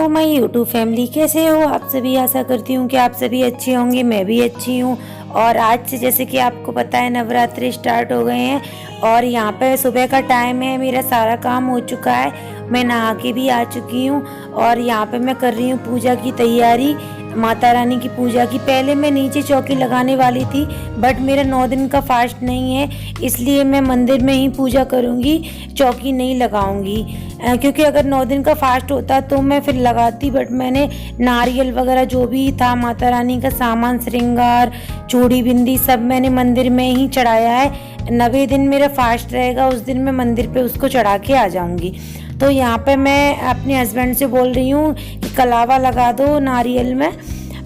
Hello my YouTube family, कैसे हो आप सभी। आशा करती हूँ कि आप सभी अच्छे होंगे, मैं भी अच्छी हूँ। और आज से जैसे कि आपको पता है नवरात्रि स्टार्ट हो गए हैं और यहाँ पे सुबह का टाइम है। मेरा सारा काम हो चुका है, मैं नहा के भी आ चुकी हूँ और यहाँ पे मैं कर रही हूँ पूजा की तैयारी, माता रानी की पूजा की। पहले मैं नीचे चौकी लगाने वाली थी बट मेरा 9 दिन का फास्ट नहीं है, इसलिए मैं मंदिर में ही पूजा करूँगी, चौकी नहीं लगाऊंगी। क्योंकि अगर 9 दिन का फास्ट होता तो मैं फिर लगाती, बट मैंने नारियल वगैरह जो भी था माता रानी का सामान, श्रृंगार, चूड़ी बिंदी सब मैंने मंदिर में ही चढ़ाया है। 90 दिन मेरा फास्ट रहेगा, उस दिन मैं मंदिर पे उसको चढ़ा के आ जाऊंगी। तो यहाँ पे मैं अपने हस्बैंड से बोल रही हूँ कि कलावा लगा दो नारियल में।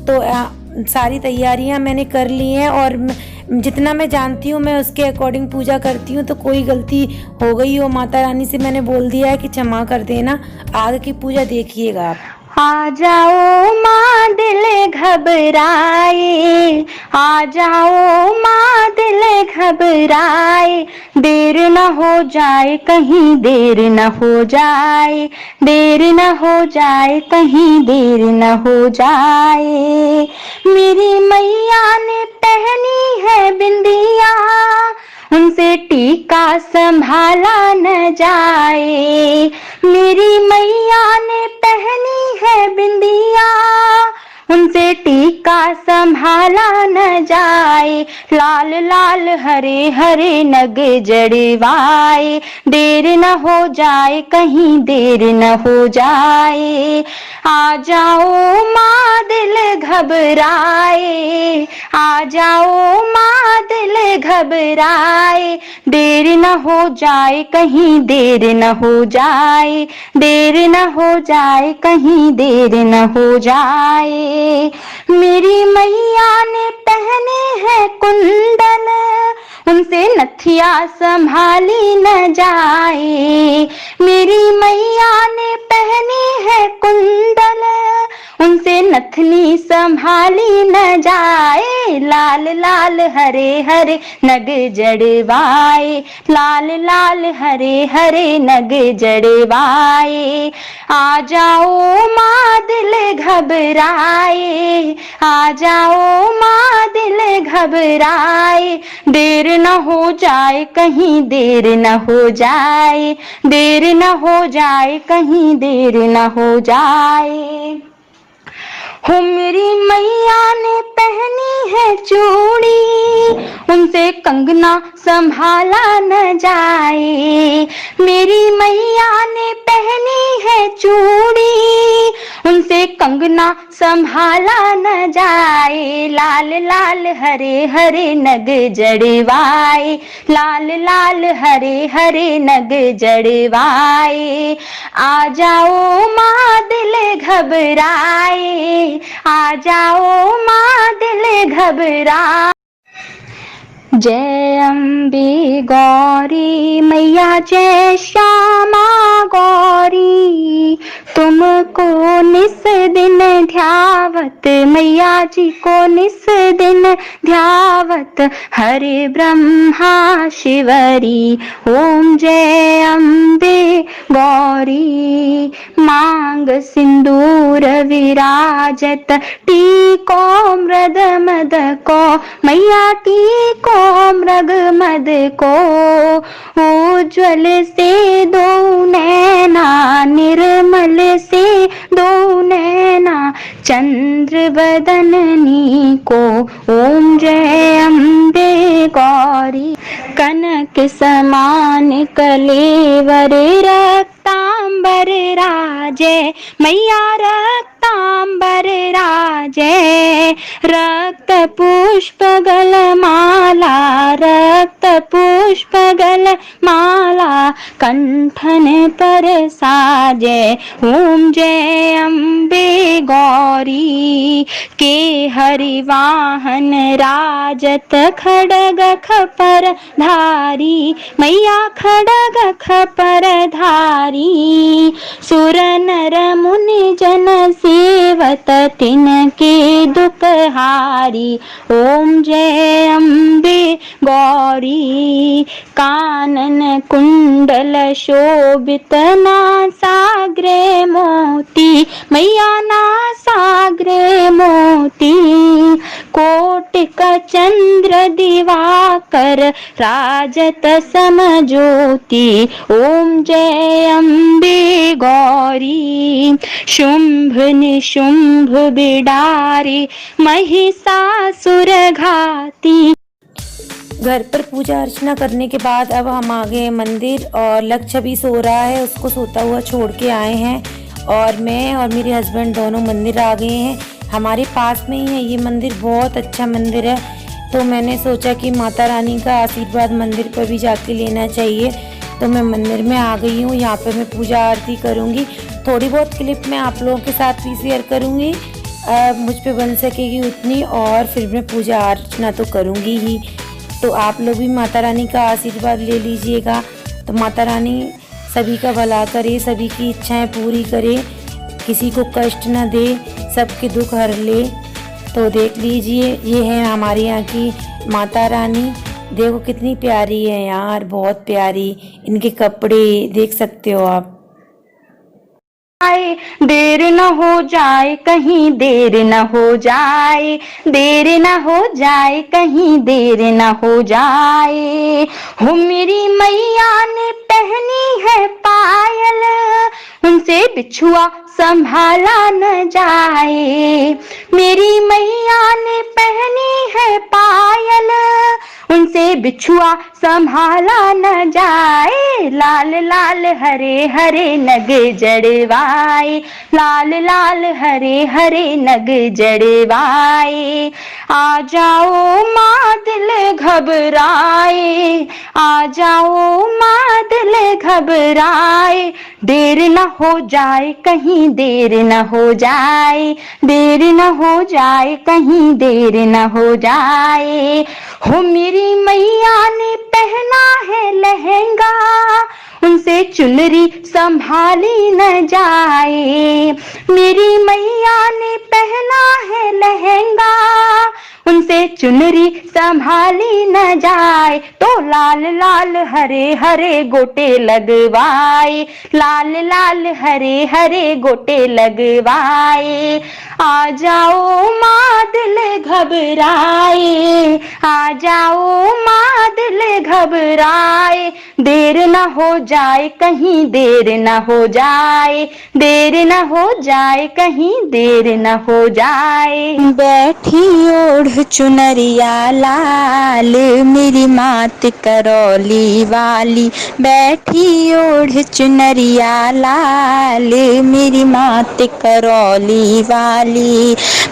तो सारी तैयारियाँ मैंने कर ली हैं और जितना मैं जानती हूँ मैं उसके अकॉर्डिंग पूजा करती हूँ। तो कोई गलती हो गई हो माता रानी से मैंने बोल दिया है कि क्षमा कर देना। आगे की पूजा देखिएगा आप। आ जाओ माँ दिल घबराए, आ जाओ माँ दिल घबराए, देर न हो जाए कहीं देर न हो जाए, देर न हो जाए कहीं देर न हो जाए। मेरी मैया ने पहनी है बिंदिया, उनसे टीका संभाला न जाए। मेरी मैया ने पहनी है बिंदिया, उनसे टीका संभाला न जाए। लाल लाल हरे हरे नग जड़वाए, देर न हो जाए कहीं देर न हो जाए। आ जाओ माँ दिल घबराए, आ जाओ माँ दिल घबराए, देर न हो जाए कहीं देर न हो जाए, देर न हो जाए कहीं देर न हो जाए। मेरी मैया ने पहने हैं कुंडल, उनसे नथिया संभाली न जाए। मेरी मैया ने पहनी है कुंडल, उनसे नथनी संभाली न जाए। लाल लाल हरे हरे नग जड़वाए, लाल लाल हरे हरे नग जड़वाए। आ जाओ माँ दिल घबराए, आ जाओ माँ दिल घबराए, देर न हो जाए कहीं देर न हो जाए, देर न हो जाए कहीं देर न हो जाए। हो मेरी मैया ने पहनी है चूड़ी, उनसे कंगना संभाला न जाए। मेरी मैया ने पहनी है चूड़ी, उनसे कंगना संभाला न जाए। लाल लाल हरे हरे नग जड़वाए, लाल लाल हरे हरे नग जड़वाए। आ जाओ माँ दिल घबराए, आ जाओ माँ दिल घबराए। जय अम्बे गौरी मैया, जय श्यामा गौरी, तुमको निस दिन ध्यावत, मैया जी को निस दिन ध्यावत, हरे ब्रह्मा शिवरी। ओम जय अम्बे गौरी, मांग सिंदूर विराजत, टीको मृद मद को, मैया टीको मृग मद को। उज्ज्वल से दो नैना, निर्मल से दो नैना, चंद्र बदननी को। ओम जय अम्बे गौरी, कनक समान कलेवर, रक्तांबर राजे, मैया रक्तांबर राजे। रक्त पुष्प गल माला, रक्त पुष्प गल माला, कंठन पर साजे। ओम जय अम्बे गौरी, के हरिवाहन राजत, खड़ग खपर धारी, मैया खड़ग खपर धारी। सुर नर मुनि जन सेवत, तिन के दुखहारी। ओम जय अम्बे गौरी। कानन कुंडल शोभित नासाग्रे मोती, मैया नासाग्रे मोती। कोटिक चंद्र दिवाकर राजत समज्योति। ओम जय अम्बे गौरी। शुंभ निशुंभ बिडारी, महिषासुर घाती। घर पर पूजा अर्चना करने के बाद अब हम आ गए मंदिर और लक्ष्य भी सो रहा है, उसको सोता हुआ छोड़ के आए हैं और मैं और मेरे हस्बैंड दोनों मंदिर आ गए हैं। हमारे पास में ही है ये मंदिर, बहुत अच्छा मंदिर है। तो मैंने सोचा कि माता रानी का आशीर्वाद मंदिर पर भी जाके लेना चाहिए, तो मैं मंदिर में आ गई हूँ। यहाँ पर मैं पूजा आरती करूँगी, थोड़ी बहुत क्लिप मैं आप लोगों के साथ भी शेयर करूँगी, मुझ पे बन सकेगी उतनी, और फिर मैं पूजा अर्चना तो करूँगी ही। तो आप लोग भी माता रानी का आशीर्वाद ले लीजिएगा। तो माता रानी सभी का भला करे, सभी की इच्छाएं पूरी करे, किसी को कष्ट न दे, सबके दुख हर ले। तो देख लीजिए, ये है हमारे यहाँ की माता रानी। देखो कितनी प्यारी है यार, बहुत प्यारी। इनके कपड़े देख सकते हो आप। देर न हो जाए कहीं, देर न हो जाए, देर न हो जाए कहीं, देर न हो जाए। हो मेरी मैया ने पहनी है पायल, उनसे बिछुआ संभाला न जाए। मेरी मैया ने पहनी है पायल, उनसे बिछुआ संभाला न जाए। लाल लाल हरे हरे नग जड़वाए, लाल लाल हरे हरे नग जड़वाए। आ जाओ माँ दिल घबराए, आ जाओ माँ दिल घबराए। देर न हो जाए कहीं, देर न हो जाए, देर न हो जाए कहीं, देर न हो जाए। हो मेरी मैया ने पहना है लहंगा, उनसे चुनरी संभाली न जाए। मेरी मैया ने पहना है लहंगा, उनसे चुनरी संभाली न जाए। तो लाल लाल हरे हरे गोटे लगवाए, लाल लाल हरे हरे गोटे लगवाए। आ जाओ माँ दिल घबराए, आ जाओ माँ दिल घबराए। देर न हो जाए कहीं, देर न हो जाए, देर न हो जाए कहीं, देर न हो जाए। बैठी ओढ़ चुनरिया लाल, मेरी मात करौली वाली। बैठी ओढ़ चुनरिया लाल, मेरी मात करौली वाली।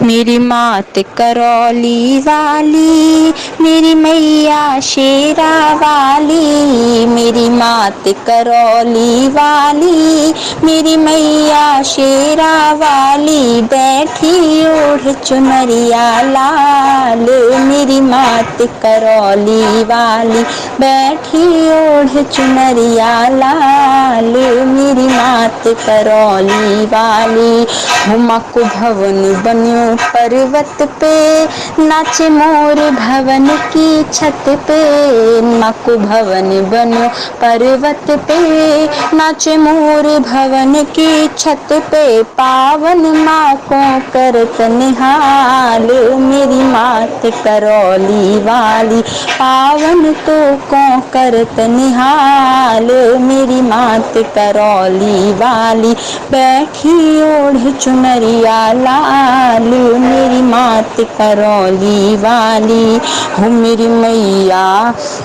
मेरी मात करौली वाली, मेरी मैया शेरा वाली। मेरी मात करौली वाली, मेरी मैया शेरा वाली। बैठी ओढ़ चुनरिया लाल, मेरी मात करौली वाली। बैठी ओढ़ चुनरिया लाल, मेरी मात करौली वाली। हुमक भवन बन्यो पर्वत पे, नाचे मोर भवन की छत पे। मक भवन बन्यो पर्वत पे, नाचे मोर भवन की छत पे। पावन माँ को करत निहाल, मेरी मात करौली वाली। पावन तो को करत निहाल, मेरी मात करौली वाली। बैठी ओढ़ चुनरिया लाल, मेरी मात करौली वाली। हो मेरी मैया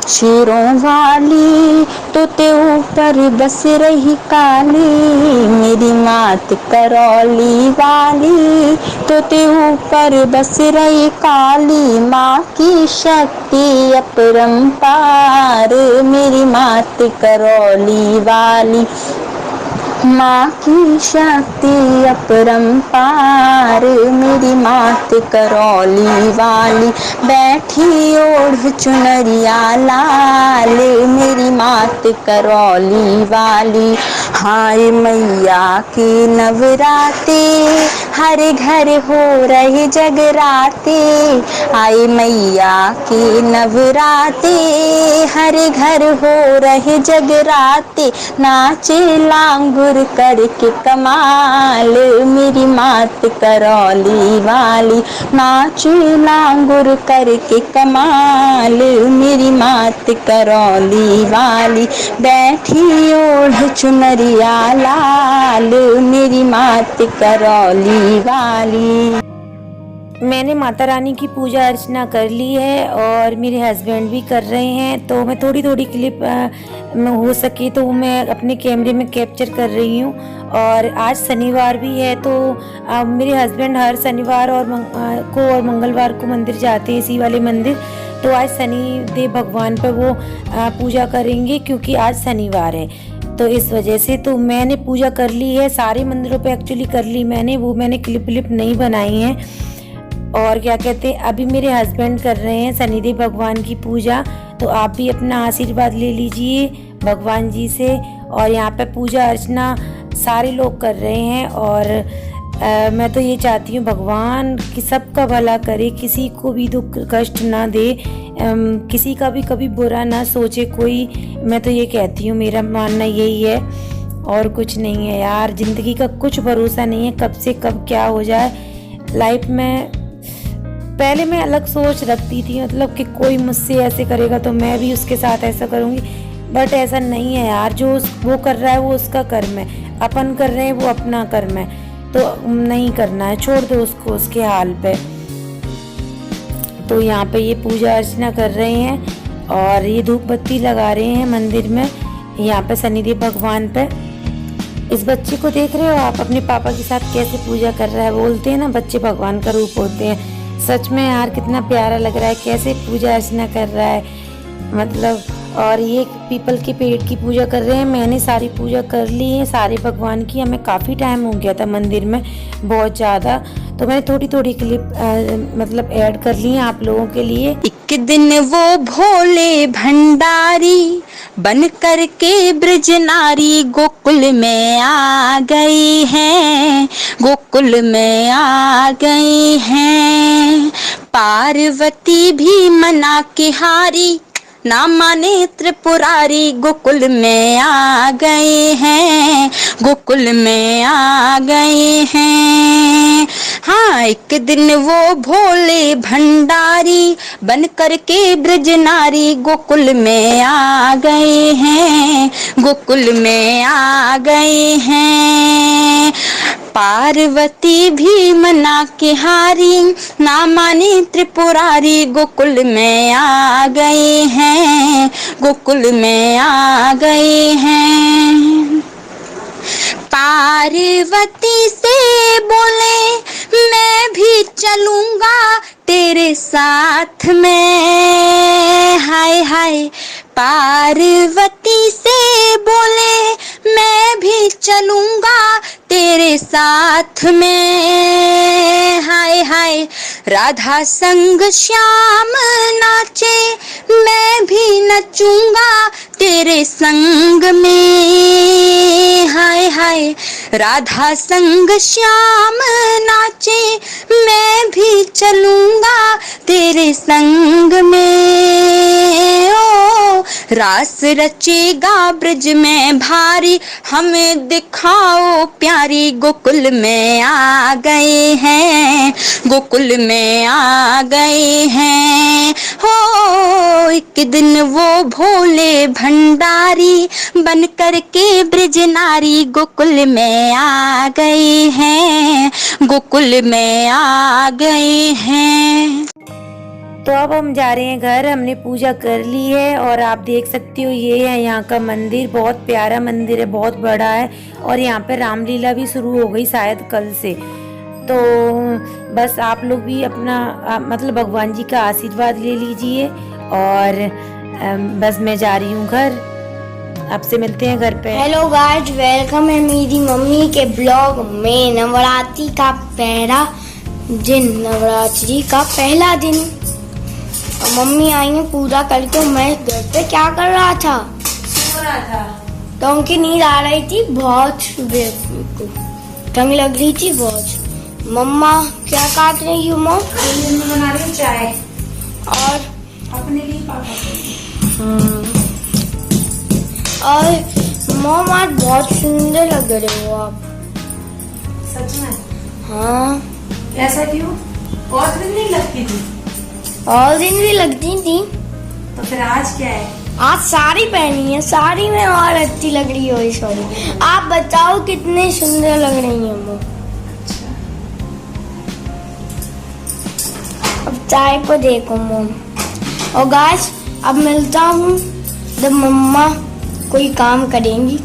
शेरों वाली, तो ते ऊपर बस रही काली। मेरी मात करौली वाली, तो ते ऊपर बस रही काली। माँ की शक्ति अपरंपार, मेरी मात करौली वाली। माँ की शक्ति अपरंपार, मेरी मात करौली वाली बैठी ओढ़ चुनरिया लाल, मेरी मात करौली वाली। हाय मैया के नवराते हर घर हो रहे जगराते, आए मैया के नवराते हर घर हो रहे जगराते, नाचे लांगुर करके कमाल, मेरी मात करौली वाली नाचे लांगुर करके कमाल, मेरी मात करौली वाली बैठी ओढ़ चुनरिया लाल, मेरी मात करौली वाली। मैंने माता रानी की पूजा अर्चना कर ली है और मेरे हस्बैंड भी कर रहे हैं, तो मैं थोड़ी थोड़ी क्लिप हो सके तो मैं अपने कैमरे में कैप्चर कर रही हूँ। और आज शनिवार भी है, तो मेरे हस्बैंड हर शनिवार और मंगलवार को मंदिर जाते हैं, इसी वाले मंदिर। तो आज शनिदेव भगवान पर वो पूजा करेंगे क्योंकि आज शनिवार है, तो इस वजह से तो मैंने पूजा कर ली है। सारे मंदिरों पे एक्चुअली कर ली मैंने, वो मैंने क्लिप नहीं बनाई है। और क्या कहते हैं, अभी मेरे हस्बैंड कर रहे हैं शनिदेव भगवान की पूजा, तो आप भी अपना आशीर्वाद ले लीजिए भगवान जी से। और यहाँ पे पूजा अर्चना सारे लोग कर रहे हैं और मैं तो ये चाहती हूँ भगवान कि सबका भला करे, किसी को भी दुख कष्ट ना दे, किसी का भी कभी बुरा ना सोचे कोई। मैं तो ये कहती हूँ, मेरा मानना यही है और कुछ नहीं है यार। ज़िंदगी का कुछ भरोसा नहीं है, कब से कब क्या हो जाए लाइफ में। पहले मैं अलग सोच रखती थी, मतलब कि कोई मुझसे ऐसे करेगा तो मैं भी उसके साथ ऐसा करूँगी, बट ऐसा नहीं है यार। जो वो कर रहा है वो उसका कर्म है, अपन कर रहे हैं वो अपना कर्म है, तो नहीं करना है, छोड़ दो उसको उसके हाल पे। तो यहाँ पे ये पूजा अर्चना कर रहे हैं और ये धूप बत्ती लगा रहे हैं मंदिर में, यहाँ पे शनिदेव भगवान पे। इस बच्चे को देख रहे हो आप, अपने पापा के साथ कैसे पूजा कर रहा है। बोलते हैं ना बच्चे भगवान का रूप होते हैं, सच में यार कितना प्यारा लग रहा है, कैसे पूजा अर्चना कर रहा है मतलब। और ये पीपल के पेड़ की पूजा कर रहे हैं। मैंने सारी पूजा कर ली है, सारे भगवान की। हमें काफ़ी टाइम हो गया था मंदिर में, बहुत ज़्यादा, तो मैंने थोड़ी थोड़ी क्लिप मतलब ऐड कर ली है आप लोगों के लिए। एक दिन वो भोले भंडारी बन कर के ब्रज नारी गोकुल में आ गई हैं, गोकुल में आ गई हैं। पार्वती भी मना के हारी, ना माने त्रिपुरारी गोकुल में आ गए हैं, गोकुल में आ गए हैं। हाँ, एक दिन वो भोले भंडारी बन कर के ब्रज नारी गोकुल में आ गए हैं, गोकुल में आ गए हैं। पार्वती भी मना के हारी, ना माने त्रिपुरारी गोकुल में आ गए हैं, गोकुल में आ गए हैं। पार्वती से बोले मैं भी चलूंगा तेरे साथ में, हाय हाय। पार्वती से बोले मैं भी चलूंगा तेरे साथ में, हाय हाय। राधा संग श्याम नाचे मैं भी नचूंगा तेरे संग में, हाय हाय। राधा संग श्याम नाचे मैं भी चलूंगा तेरे संग में। ओ रास रचेगा ब्रज में भारी, हमें दिखाओ प्यारी गोकुल में आ गए हैं, गोकुल में आ गए हैं। हो एक दिन वो भोले भंडारी बन कर के ब्रज नारी गोकुल में आ गए हैं, गोकुल में आ गए हैं। तो अब हम जा रहे हैं घर, हमने पूजा कर ली है और आप देख सकते हो ये है यहाँ का मंदिर। बहुत प्यारा मंदिर है, बहुत बड़ा है और यहाँ पे रामलीला भी शुरू हो गई शायद कल से। तो बस आप लोग भी अपना मतलब भगवान जी का आशीर्वाद ले लीजिए। और बस मैं जा रही हूँ घर। आपसे मिलते हैं घर पे। हेलो गाइस, वेलकम है मेरी मम्मी के ब्लॉग में। नवरात्रि का पहला दिन, नवरात्रि का पहला दिन, और मम्मी आई है पूजा करके। मैं घर पे क्या कर रहा था? सो रहा था। तो उनकी नींद आ रही थी बहुत, ठंड लग रही थी बहुत। मम्मा क्या काट रही हूँ? मैं बना रही हूँ चाय और अपने लिए, पापा के लिए। और मॉम आज बहुत सुंदर लग रहे हो आप। सच में? हाँ। ऐसा क्यों? और दिन नहीं लगती थी? और दिन भी लगती थी। तो फिर आज क्या है? आज साड़ी पहनी है, साड़ी में और अच्छी लग रही हो। सॉरी, आप बताओ कितने सुंदर लग रही है वो। अब चाय को देखो मॉम। और गाइस, अब मिलता हूँ जब मम्मा कोई काम करेंगी।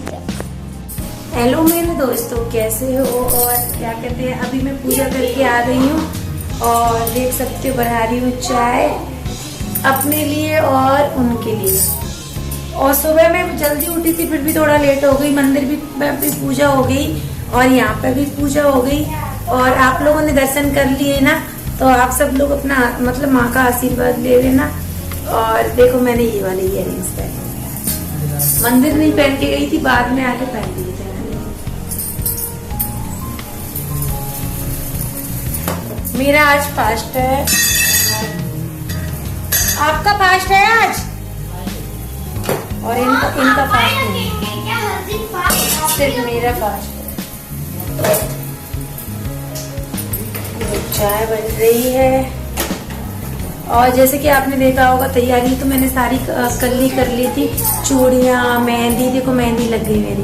हेलो मेरे दोस्तों, कैसे हो? और क्या कहते हैं, अभी मैं पूजा करके आ गई हूँ और देख सकते हो बना रही हूँ चाय अपने लिए और उनके लिए। और सुबह मैं जल्दी उठी थी, फिर भी थोड़ा लेट हो गई। मंदिर में भी पूजा हो गई और यहाँ पे भी पूजा हो गई, और आप लोगों ने दर्शन कर लिए ना, तो आप सब लोग अपना मतलब माँ का आशीर्वाद ले लेना। और देखो मैंने ये वाले इयररिंग्स पहने, मंदिर नहीं पहन के गई थी, बाद में आके पहन लिए थे। मेरा आज फास्ट है। आपका फास्ट है आज? और इनका फास्ट नहीं, सिर्फ मेरा फास्ट है। चाय बन रही है, और जैसे कि आपने देखा होगा तैयारी तो मैंने सारी कल ही कर ली थी। चूड़ियाँ, मेहंदी, देखो मेहंदी लग गई मेरी।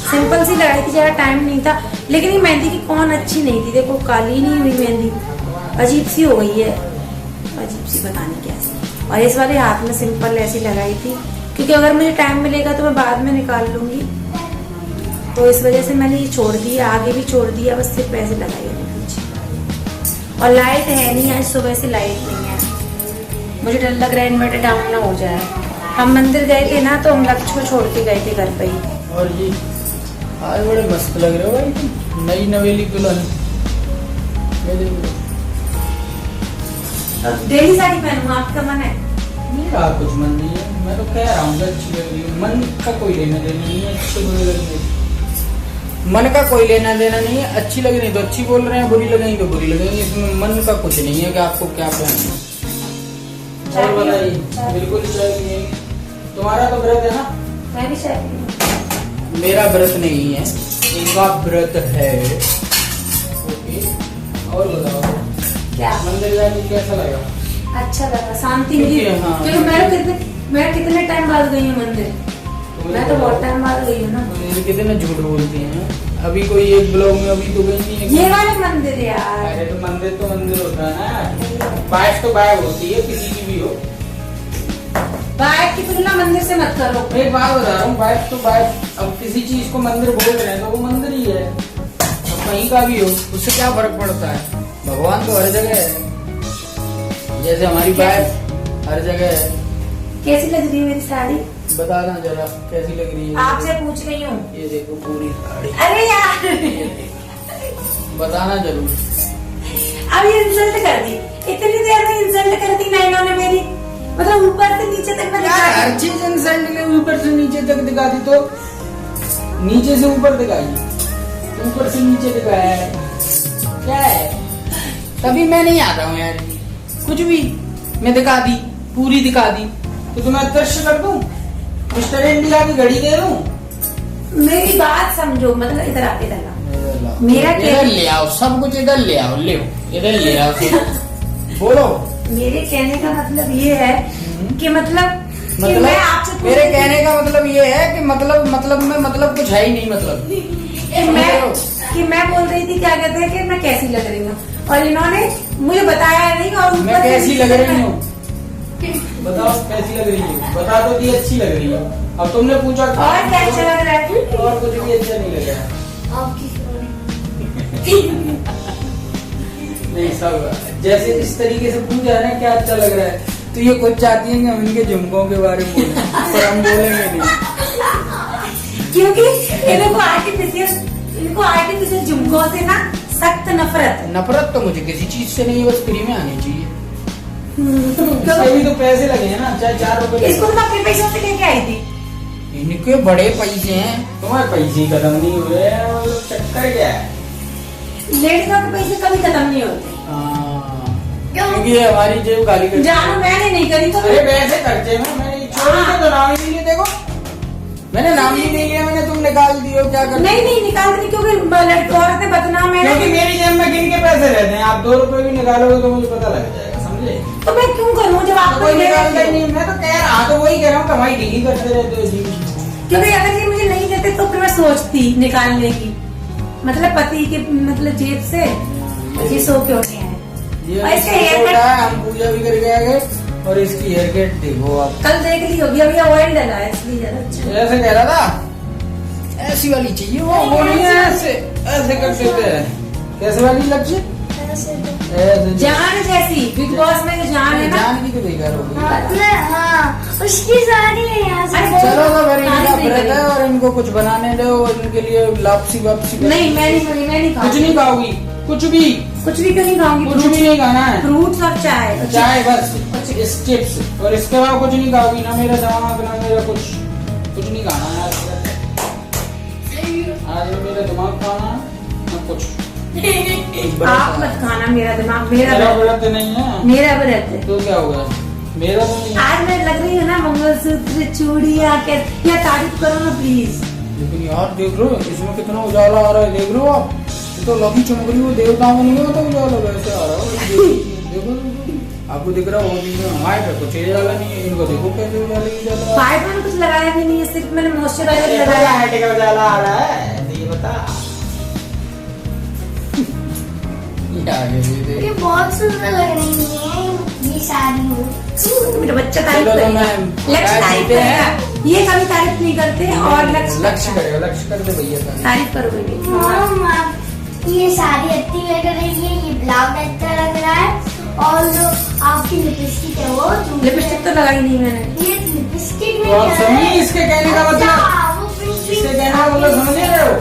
सिंपल सी लगाई थी, ज़्यादा टाइम नहीं था। लेकिन ये मेहंदी की कौन अच्छी नहीं थी, देखो काली नहीं हुई मेहंदी, अजीब सी हो गई है, अजीब सी, पता नहीं कैसी। और इस वाले हाथ में सिंपल ऐसी लगाई थी, क्योंकि अगर मुझे टाइम मिलेगा तो मैं बाद में निकाल लूंगी, तो इस वजह से मैंने ये छोड़ दिया, आगे भी छोड़ दिया, बस सिर्फ पैसे लगाए पीछे। और लाइट है नहीं, आज सुबह से लाइट नहीं है। मुझे डर लग रहा है इन्वर्टर डाउन ना हो जाए। हम मंदिर गए थे ना, तो हम लक्ष्य को छोड़ के गए थे घर पे ही। और जी आज बड़े मस्त लग रहे हो भाई तुम, नई नवेली दुल्हन। अब डेली साड़ी पहनूं, आपका मन है? मेरा कुछ मन नहीं है, मैं तो कह रहा हूँ अच्छी लग रही है। मन का कोई लेना देना नहीं है, अच्छी बुरी लग रही है, मन का कोई लेना देना नहीं है। अच्छी लग रही तो अच्छी बोल रहे हैं, बुरी लगेंगी तो बुरी लगेंगी, इसमें मन का कुछ नहीं है कि आपको क्या पहनना है। और बताइए, बिल्कुल चाहिए। तुम्हारा तो व्रत है ना? मैं भी चाहती हूँ। मेरा व्रत नहीं है, इनका व्रत है। ओके, और बताओ क्या मंदिर जाके कैसा लगा? अच्छा लगा, शांति मिली। हाँ। क्योंकि मैं कितने टाइम बाद गई हूँ मंदिर, मैं तो बहुत टाइम बाद गई हूँ ना। कितने झूठ बोलती हैं। अभी कोई एक ब्लॉग में अभी तो गई नहीं है। ये वाले मंदिर यार। अरे तो मंदिर होता है ना, बाइक तो बाइक होती है, किसी की भी हो। बाइक की तुलना मंदिर से मत करो। एक बात बता रहा हूँ, बाइक तो बाइक, अब किसी चीज को मंदिर बोल रहे हैं तो वो मंदिर ही है, अब कहीं का भी हो, उससे क्या फर्क पड़ता है। भगवान तो हर जगह है, जैसे हमारी बाइक हर जगह है। कैसी लग रही है मेरी साड़ी? बताना जरा कैसी लग रही है। आपसे पूछ रही हूँ। ये देखो पूरी साड़ी। अरे यार बताना जरूर। अब ये इंसल्ट कर दी, इतनी देर में इंसल्ट कर दी ना इन्होंने मेरी, मतलब ऊपर से नीचे तक मैं दिखा दी। हर चीज इंसल्ट के ऊपर से नीचे तक दिखा दी, तो नीचे से ऊपर दिखाई, ऊपर से नीचे दिखाया है, क्या है? तभी मैं नहीं आता हूँ यार, कुछ भी मैं दिखा दी, पूरी दिखा दी, तो तुम्हें अदृश्य कर दूं, मिस्टर इंडिया की घड़ी दे दूं। मेरी बात समझो, मतलब इधर आ, इधर आ। मेरा इधर ले आओ, सब कुछ इधर ले आओ, ले इधर ले आओ, बोलो। मेरे कहने का मतलब ये है कि मतलब कि मैं आपसे मेरे कहने का मतलब ये है कि मतलब में मतलब कुछ है ही नहीं, मतलब मैं बोल रही थी क्या कहते हैं कि मैं कैसी लग रही हूँ, और इन्होंने मुझे बताया नहीं। और मैं कैसी लग रही हूँ बताओ, कैसी लग रही है? बता दो कि अच्छी लग रही है। अब तुमने पूछा और क्या अच्छा लग रहा है? और कुछ भी अच्छा नहीं लग रहा। नहीं, सब जैसे इस तरीके से पूछा है ना क्या अच्छा लग रहा है, तो तो ये खुद चाहती है कि हम इनके झुमकों के बारे में बोलें, पर हम बोलेंगे नहीं। क्योंकि इनको आर्टिफिशियल झुमकों से ना सख्त नफरत है। नफरत तो मुझे किसी चीज से नहीं है, बस फ्री में आनी चाहिए। इसके भी तो पैसे लगे हैं ना, चाहे 4 रुपए। इसको तो मैं अपने पैसों से लेके आई थी। इनके बड़े पैसे हैं, तुम्हारे पैसे खत्म नहीं हुए, चक्कर क्या है? लेडीजों के पैसे कभी खत्म नहीं होते। क्योंकि ये हमारी जेब खाली कर। जानो मैंने नहीं करी तो अरे वैसे खर्चे में मैंने छोड़ी तो नाम ही नहीं लिया। देखो मैंने नाम ही नहीं लिया, मैंने तुम निकाल दियो क्या कर। नहीं निकालते नहीं, क्योंकि लड़की औरतें बदनाम है। क्योंकि मेरी जेब में गिन के पैसे रहते हैं, आप 2 रुपए भी निकालोगे तो मुझे पता लग जाएगा, समझे? तो मैं क्यों करूँ जब आपको कोई निकालता ही नहीं। मैं तो कह रहा, तो वही कह रहा हूँ, कमाई ढीली करते रहते हो जी। क्योंकि अगर ये मुझे नहीं देते तो फिर मैं सोचती निकालने की, मतलब पति के मतलब जेब से ये सो क्यों नहीं है। ये इसका हेयर कट हम पूजा भी करके आ गए, और इसकी हेयर कट देखो आप, कल देख ली होगी, अभी ऑयल डला है इसलिए ज्यादा अच्छा। ऐसे कह रहा था ऐसी वाली चाहिए, वो नहीं है, ऐसे कर देते हैं। कैसे वाली लक्ष्य? ऐसे जान जैसी बिग बॉस में जो जान है ना, जान की तो बेकार हो गई। मतलब हाँ उसकी साड़ी है यहाँ से। अरे चलो तो फिर इनका तारीफ नहीं व्रत है, करी। और इनको कुछ बनाने दो, और इनके लिए लापसी वापसी। नहीं मैं नहीं कुछ खाऊंगी। नहीं खाओगी, कुछ भी क्यों नहीं खाऊंगी? कुछ भी नहीं खाना है। फ्रूट्स और चाय। चाय बस, इस चिप्स, और इसके बाद कुछ नहीं खाओगी। ना मेरा दिमाग, ना मेरा कुछ नहीं खाना है आज ना मेरा दिमाग खाना ना कुछ। आप मत खाना मेरा दिमाग, मेरा मेरा व्रत नहीं है। मेरा व्रत है। तो क्या होगा? मेरा तो नहीं है। आज मैं लग रही हूँ ना मंगलसूत्र चूड़ियाँ या तारीफ करो ना प्लीज। लेकिन यार देख लो इसमें कितना उजाला आ रहा है, देख लो आप। ये तो लकी चमक रही हो, देवताओं को नहीं होता उजाला, वैसे आ रहा है। देखो आपको दिख रहा होगा, हमारे पे कुछ उजाला नहीं है, इनको देखो कैसे उजाला। फाइव में कुछ लगाया भी नहीं है, सिर्फ मैंने मॉइस्चराइजर लगाया है। उजाला आ रहा है, ये बता। ये बहुत सुंदर लग रही है ये साड़ी। मेरा बच्चा तारीफ चलो तो करेगा, मैं लक्ष्य तारीफ करेगा। ये कभी तारीफ नहीं करते, और लक्ष्य करेगा, लक्ष्य कर दे भैया तारीफ करो भैया। मम्मा ये साड़ी अच्छी लग रही है, ये ब्लाउज अच्छा लग रहा है, और जो आपकी लिपस्टिक है वो लिपस्टिक तो लगाई नहीं मैंने। ये लिपस्टिक तो आप समझिए इसके कहने का मतलब, मतलब इसके कहने का मतलब समझ रहे हो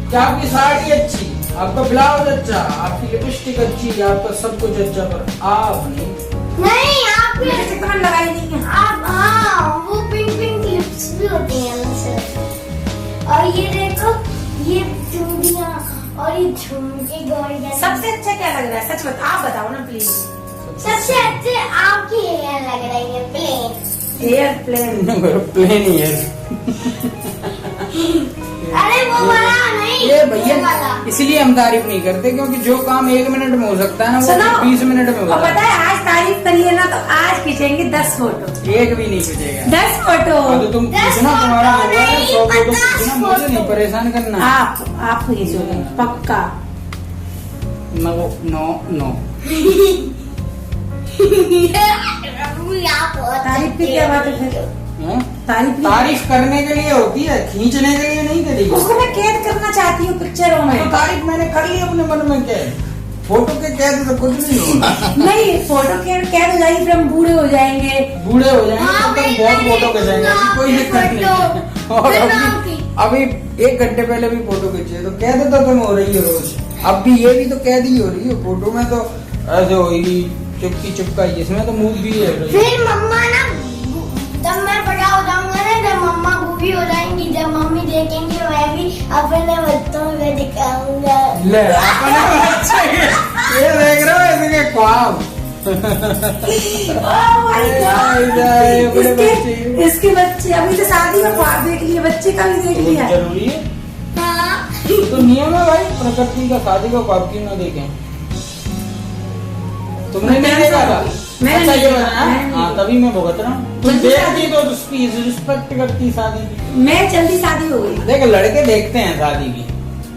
कि आपकी साड़ी अच्छी, आपका ब्लाउज अच्छा, आपकी लिपस्टिक अच्छी, आपका सब कुछ अच्छा, पर आप नहीं आप लिपस्टिक तो मैंने लगाई नहीं है। आप हाँ वो पिंक लिप्स भी होती हैं वैसे। और ये देखो ये चूड़ियाँ और ये झुमके गौरिया। सबसे अच्छा क्या लग रहा है सच बता, आप बताओ ना प्लीज। सबसे अच्छे आपकी हेयर लग रही है प्लेन। हेयर प्लेन प्लेन ही है। अरे वो वाला नहीं, ये भैया इसलिए हम तारीफ नहीं करते, क्योंकि जो काम 1 मिनट में हो सकता है ना, सुनो, वो 20 मिनट में और होता पता है आज तारीफ करिए ना तो आज खींचेंगे 10 फोटो। है। एक भी नहीं खींचेगा। 10 फोटो तो तुम 10 खींचना, तुम्हारा फोटो होगा ना, नहीं, 100 फोटो 50 खींचना, मुझे नहीं परेशान करना। आप खींचोगे पक्का। नो तारीफ की क्या बात है फिर? हैं? तारीफ करने के लिए होती है, खींचने के लिए नहीं करी। उसको मैं कैद करना चाहती हूँ पिक्चरों तो में। तारीफ मैंने कर ली अपने मन में, कैद। फोटो के कैद तो कुछ नहीं होगा। नहीं फोटो कैद हो जाएगी, फिर हम बूढ़े हो जाएंगे। बूढ़े हो जाएंगे हाँ, तब तक मैं बहुत फोटो नहीं खिंचाएंगे, दूंगा कोई दिक्कत नहीं है। और अभी 1 घंटे पहले भी फोटो खींचे, तो कैद तो तुम हो रही है रोज। अब भी ये भी तो कैद ही हो रही है, फोटो में तो ऐसे होगी चुपका, इसमें तो मूव भी है। फिर मम्मा ना जब मैं बड़ा हो जाऊंगा ना, जब मम्मा बूढ़ी हो जाएंगी, जब मम्मी देखेंगे मैं भी अपने बच्चों में दिखाऊंगा। ले अपने बच्चे ये देख रहे हो इसके ख्वाब। Oh my God! इसके बच्चे अभी तो शादी का ख्वाब देख लिए, बच्चे का भी देख लिया। जरूरी है हाँ तो नियम है भाई, प्रकृति का शादी का ख्वाब क्यों ना देखें? तुमने नहीं देखा था? मैंने अच्छा नहीं ये देखा, बताया, मैंने नहीं हाँ तभी मैं भुगत रहा हूँ। तुम जल्दी देखती तो उसकी रिस्पेक्ट करती शादी की। मैं जल्दी शादी हो गई। देख लड़के देखते हैं शादी की,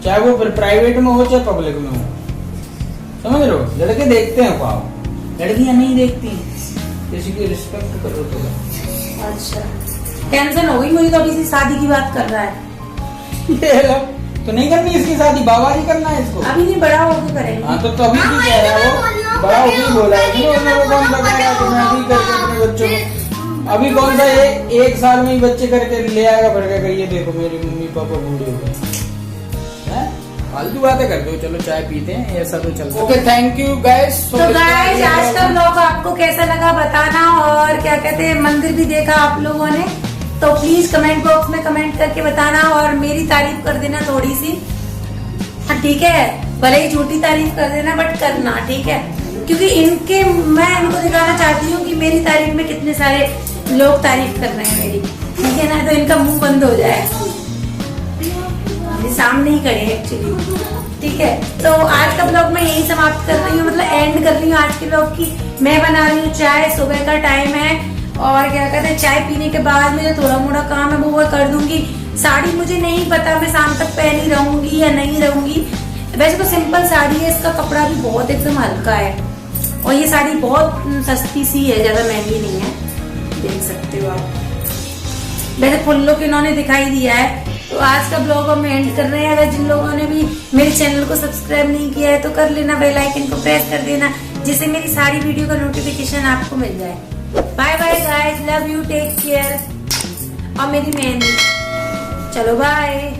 चाहे वो प्राइवेट में हो चाहे पब्लिक में हो, समझ रहे हो? लड़के देखते हैं ख्वाब, लड़कियां नहीं देखती। किसी की रिस्पेक्ट करो तो। अच्छा टेंशन हो गई मुझे, तो अभी से शादी की बात कर रहा है। ये लो, तो नहीं करनी इसकी शादी, बाबा जी करना है इसको। अभी नहीं बड़ा होके करेंगे। हाँ तो तभी भी कह रहा है वो, बड़ा होके बोला है कि वो कौन बताएगा कि मैं अभी करके अपने बच्चों को, अभी कौन सा एक साल में ही बच्चे करके ले आएगा भर के, ये देखो मेरी मम्मी पापा बूढ़े हो गए हैं, फालतू बातें करते हो। चलो चाय पीते हैं, ऐसा तो चलता है। Okay, thank you guys. तो गाइस आज का व्लॉग आपको कैसा लगा बताना, और क्या कहते हैं मंदिर भी देखा आप लोगों ने तो प्लीज कमेंट बॉक्स में कमेंट करके बताना, और मेरी तारीफ कर देना थोड़ी सी, हाँ ठीक है, भले ही झूठी तारीफ कर देना बट करना, ठीक है, क्योंकि मैं इनको दिखाना चाहती हूँ कि मेरी तारीफ में कितने सारे लोग तारीफ कर रहे हैं मेरी, ठीक है ना, तो इनका मुंह बंद हो जाए, सामने ही करे एक्चुअली, ठीक है। तो आज का ब्लॉग मैं यही समाप्त कर रही हूँ, मतलब एंड कर रही हूँ आज के ब्लॉग की। मैं बना रही हूँ चाय, सुबह का टाइम है, और क्या कहते हैं चाय पीने के बाद में जो थोड़ा मोड़ा काम है वो कर दूंगी। साड़ी मुझे नहीं पता मैं शाम तक पहनी रहूंगी या नहीं रहूंगी, वैसे तो सिंपल साड़ी है, इसका कपड़ा भी बहुत एकदम हल्का है, और ये साड़ी बहुत सस्ती सी है, ज्यादा महंगी नहीं है, देख सकते हो आप। वैसे फुल लुक इन्होंने दिखाई दिया है। तो आज का ब्लॉग हम एंड कर रहे हैं। अगर जिन लोगों ने भी मेरे चैनल को सब्सक्राइब नहीं किया है तो कर लेना, बेल आइकन को प्रेस कर देना, जिससे मेरी सारी वीडियो का नोटिफिकेशन आपको मिल जाए। Bye bye guys, love you, take care. और मेरी मेहंदी, चलो बाय।